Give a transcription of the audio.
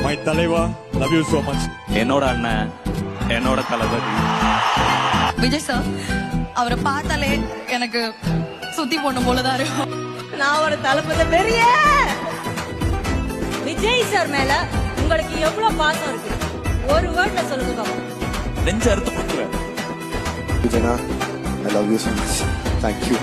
My தலைவா, love you so much. என்னோட அண்ணன், என்னோட தளபதி விஜய் சார், அவரை பார்த்தாலே எனக்கு சுத்தி போன போலதான் இருக்கும். நான் ஒரு தளபதி பெரிய விஜய் சார் மேல உங்களுக்கு எவ்வளவு பாசம் இருக்கு? ஒரு வேர்ட்ல சொல்லுங்க பாப்போம். நெஞ்ச அறுத்து கொடுக்குறேன். Vijana, I love you so much. Thank you.